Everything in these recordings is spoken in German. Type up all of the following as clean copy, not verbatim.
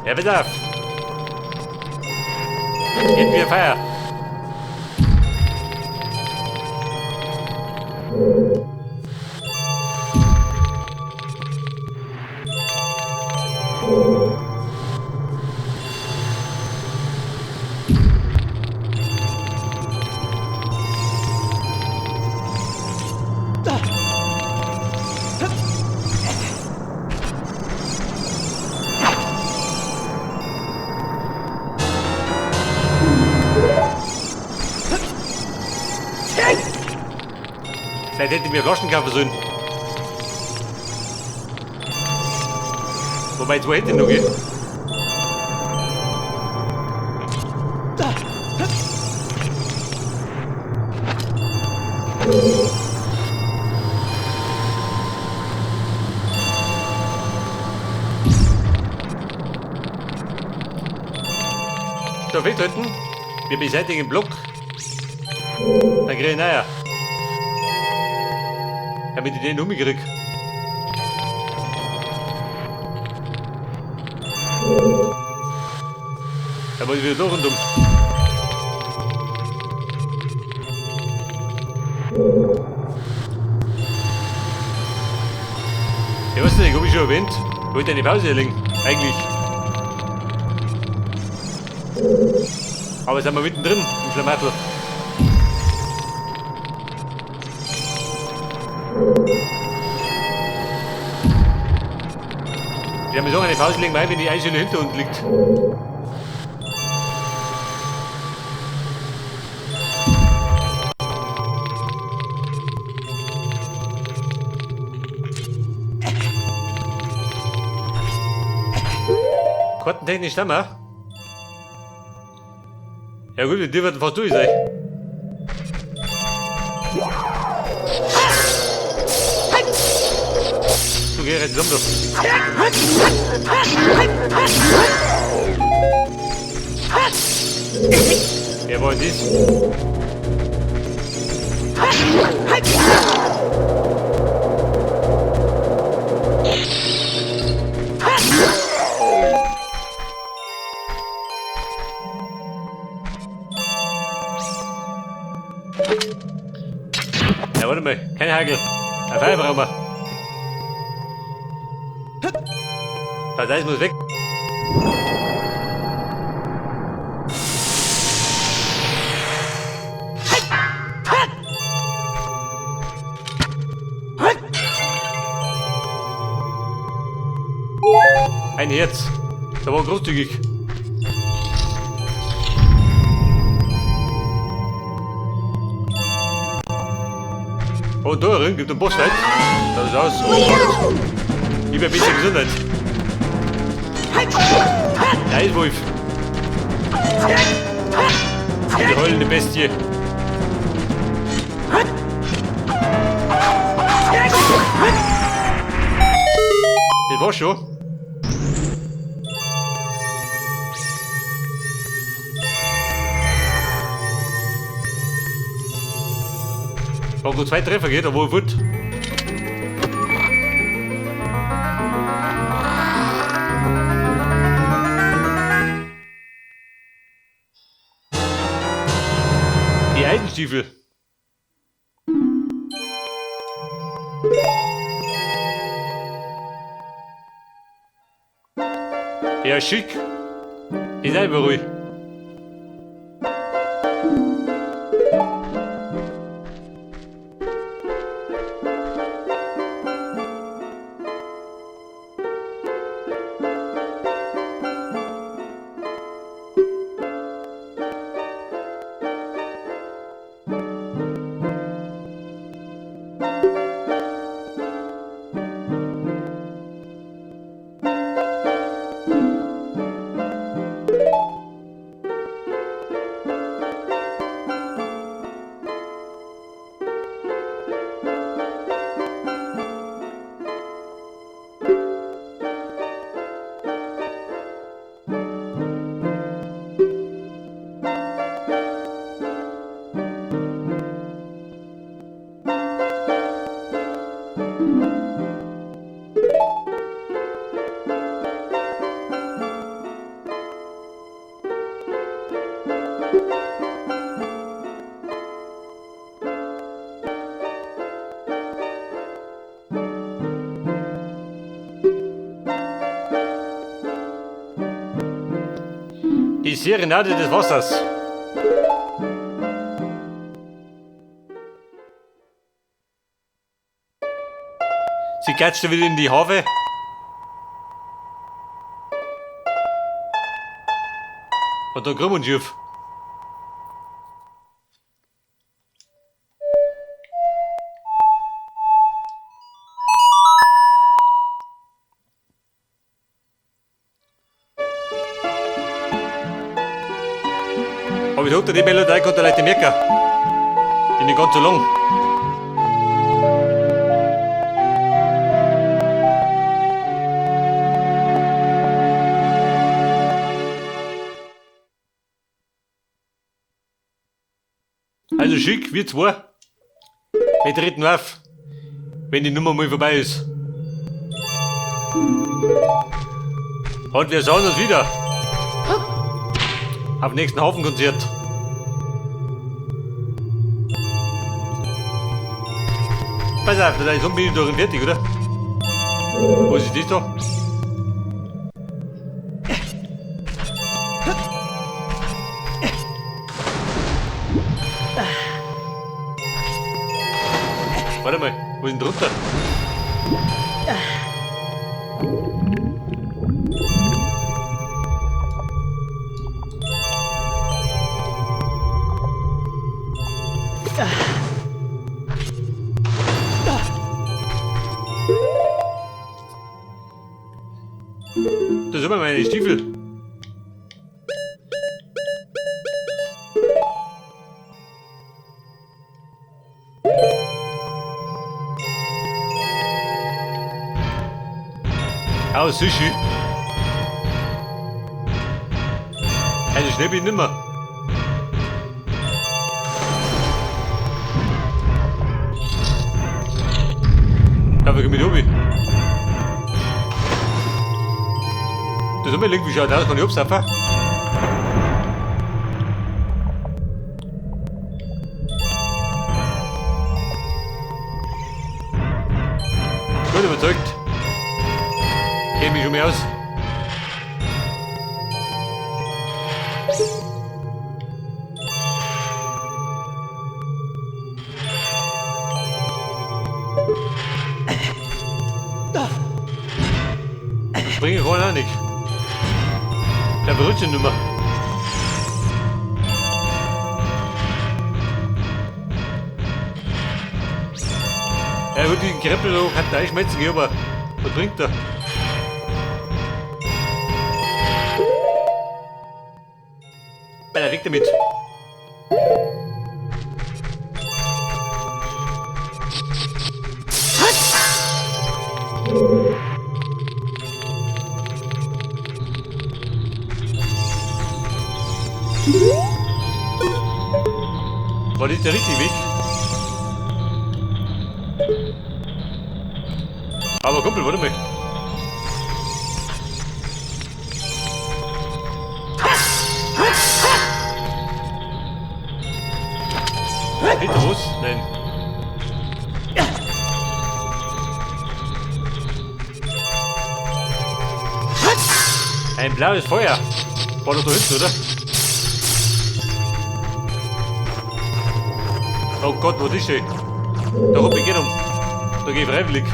Ja, pass auf. Hätten wir Feier. Vielleicht hätte ich mir Flaschen kaufen sollen. Wobei, jetzt wo hätte ich noch gehen? So, festhalten. Wir beseitigen den Block. Dann kriege ich einen Eier. Damit ich den umkriege. Da muss ich wieder durch und um. Ja, was denn? Hab ich schon erwähnt? Ich wollte eine Pause erlegen. Eigentlich. Aber sind wir mittendrin im Schlamassel. Ja, wir sagen eine Pause legen, weil wenn die Eisschule hinter uns liegt. Kartentechnisch haben wir. Ja gut, die wird fast durch sein. So, geh jetzt zusammen. Wer war das? Ja, warte mal, kein Hagel. Ein Pfeil brauchen wir. Das Eis muss weg. Ein Herz. Da war großzügig. Oh, da drin gibt ein Boss weit. Das ist aus. Oh, lieber ein bisschen Gesundheit. Der Eiswolf. Die heulende Bestie. Das war's schon. Ob nur 2 Treffer geht, obwohl gut. Die Eisenstiefel. Ja, schick. Ist einfach ruhig. Serenade des Wassers. Sie klatschte wieder in die Harfe. Und dann krumm und schief. Aber ich sagte, die Melodie konnte Leute merken. Die nicht ganz so lang. Also schick, wir zwei. Wir treten auf, wenn die Nummer mal vorbei ist. Und wir sehen uns wieder. Auf dem nächsten Hafenkonzert. Pass auf, da ist unbedingt durch und fertig, oder? Was ist das da? Warte mal, wo ist denn drunter? Da sind meine Stiefel. Oh, Sushi. Also schnell bin ich nimmer. Da will ich mit oben. Das ist mir irgendwie schaut aus, kann ich absaufen? Gut überzeugt. Kenn mich schon mehr aus. Springen kann auch nicht. Der berührt sich nicht mehr. Er wird den Krempel noch hat da schmelzen, aber was bringt er? Bei weg damit. War das der richtige Weg? Aber Kumpel, warte mal. Hinter was? Nein. Ein blaues Feuer. War doch da hinten, oder? Oh Gott, wo ist die? Da hab ich gehen um. Da geh ich freiwillig.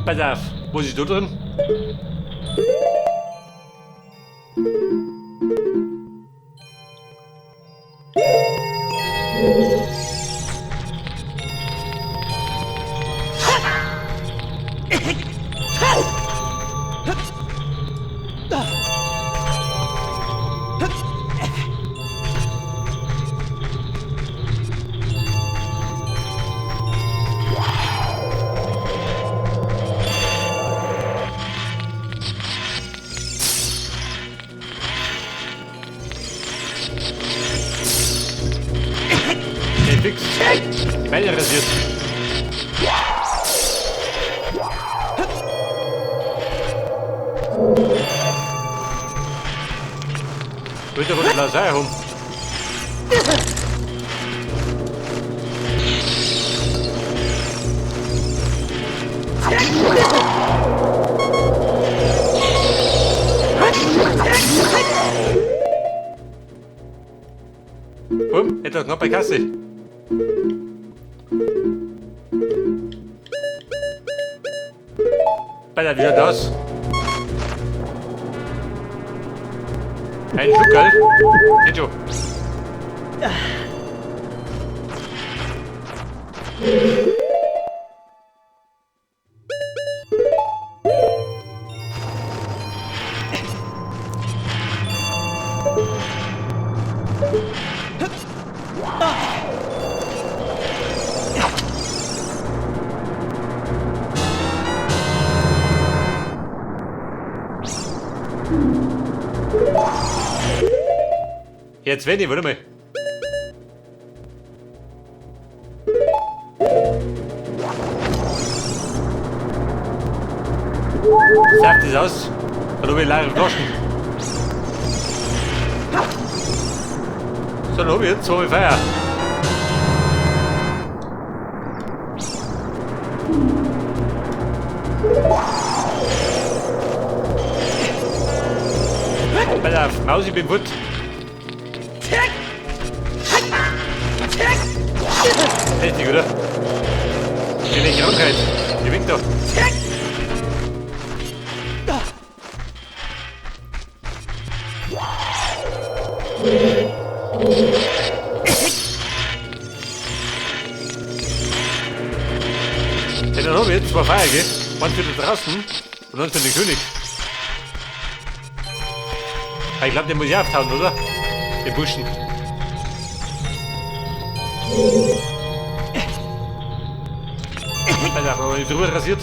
Pass auf, was ist da drin? Beine rasiert. Bitte runter, lass herum. Etwas noch bei Kasse. Bei der wieder das. Ein Schuckerl. Geht schon. Jetzt wenn ich, warte mal. Sagt es aus. Dann habe ich leere Flaschen. So, dann habe ich jetzt 2 Feier. Pass auf, Maus, ich bin gut. Richtig, oder? Keine Krankheit. Die winkt doch. Ja, dann haben wir jetzt 2 Feier, gell? Einen für da draußen und dann für den König. Aber ich glaube, den muss ich auftauen, oder? Den Buschen. Alter, aber ich drüber rasiert.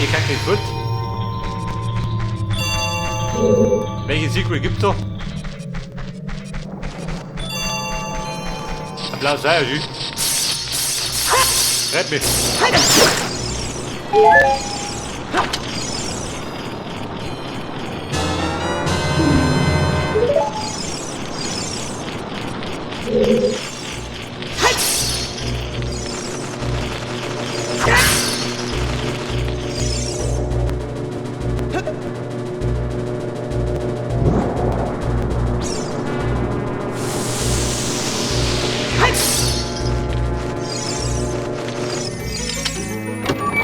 Ihr kackt nicht gut. Welche Sequel gibt's da? Applaus, sei ja, Rett mich.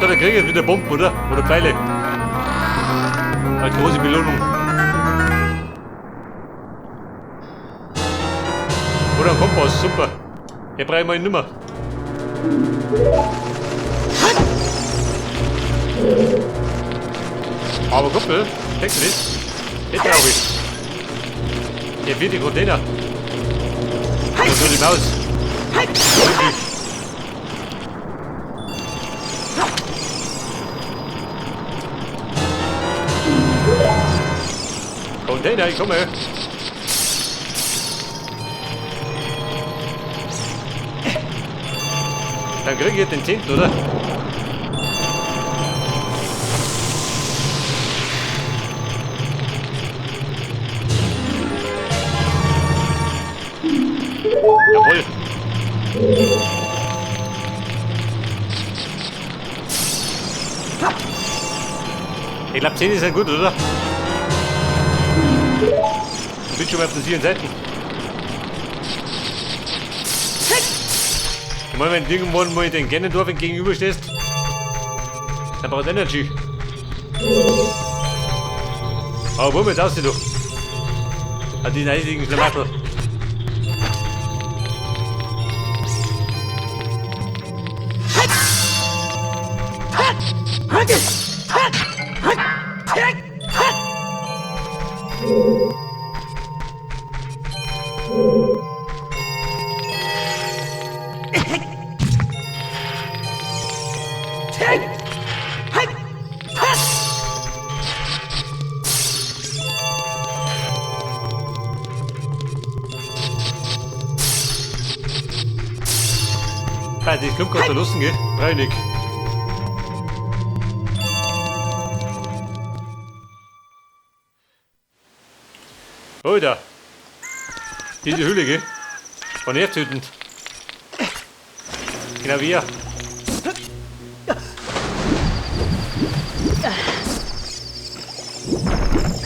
So, da kriege ich wieder Bomben, oder? Oder Pfeile. Eine große Belohnung. Oder ein Kompass, super. Der brauche ich mal nicht mehr. Aber Kumpel, denkst du das? Den brauche ich. Der 4. Container. Das ist nur die Maus. Container, ich komme. Dann kriege ich jetzt den 10., oder? Jawohl. Ich glaube 10 ist ja gut, oder? Ich bin schon mal auf den 4 Seiten. Ich meine, wenn du irgendwann mal den Ganondorf gegenüberstehst, dann brauchst du Energy. Aber wo jetzt aussieht doch? An die eisigen Schlamassel. Ah, die Klump kannst du lassen, gell? Brauch ich nicht. Oh, da. Diese Hülle, gell? Von Erdhüten. Genau wie hier.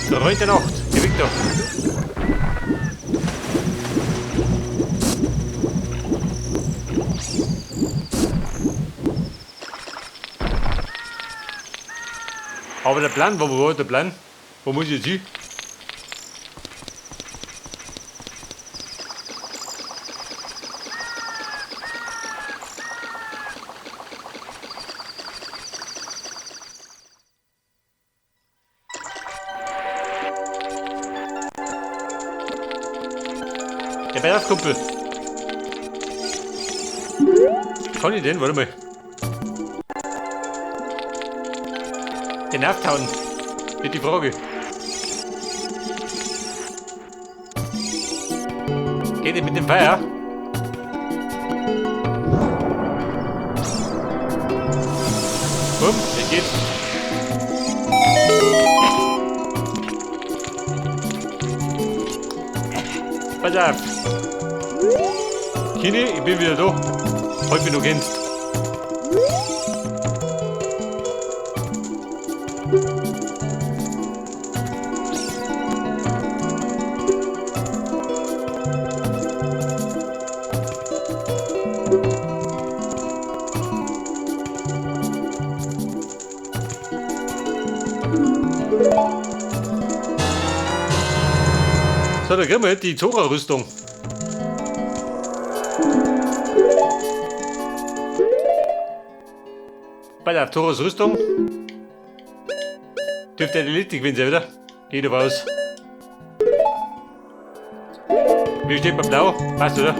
So, rein der Nacht. Geh weg da. Aber der Plan, wo war der Plan? Wo muss ich jetzt hin? Ja, bei das Kumpel. Kann ich den? Warte mal. Den auftauen. Mit die Frage. Geht nicht mit dem Feuer? Bumm, es geht. Pass auf. Kini, ich bin wieder da. Halt mich noch kennst. So, da kriegen wir die Zora-Rüstung. Bei der Thoras Rüstung dürfte die Lichtig gewinnen, oder? Geht aber aus. Wie steht bei Blau? Passt, oder?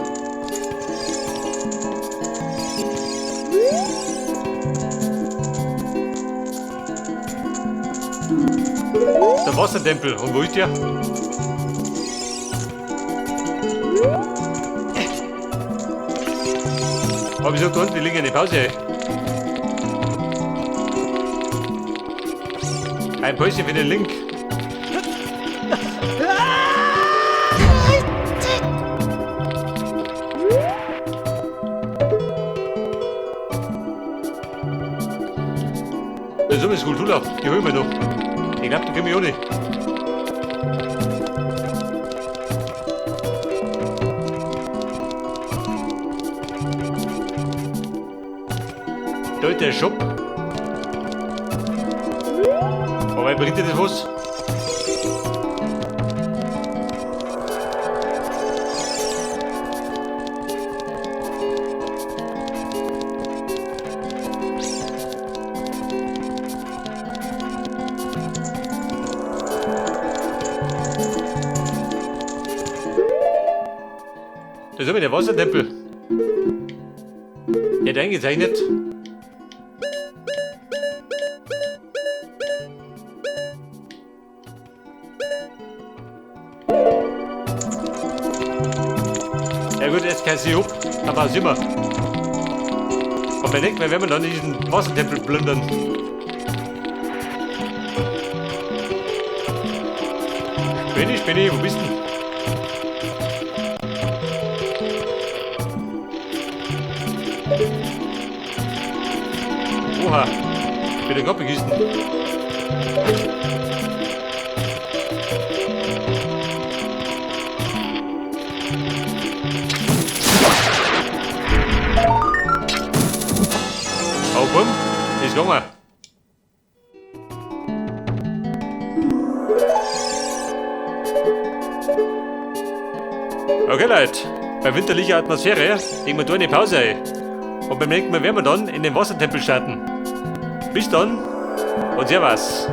Der Wassertempel. Und wo ist der? Hab ich gesagt, da unten, die liegen in der Pause. Ein Päuschen für den Link. Das ist eine Skulptur, die holen wir noch. Ich glaube, die kriegen wir auch nicht. Da ist der Shop. Aber bringt dir das was? Da haben wir der Wassertempel. Der hat eingezeichnet. Ja gut, jetzt kann sie ab, aber sind wir. Und beim nächsten Mal werden wir dann diesen Wassertempel plündern. Benni, wo bist du? Oha, wieder Kopf begießen. Oh, bumm, ist gegangen. Okay, Leute, bei winterlicher Atmosphäre legen wir da eine Pause ein. Und beim nächsten Mal werden wir dann in den Wassertempel starten. Bis dann und Servus.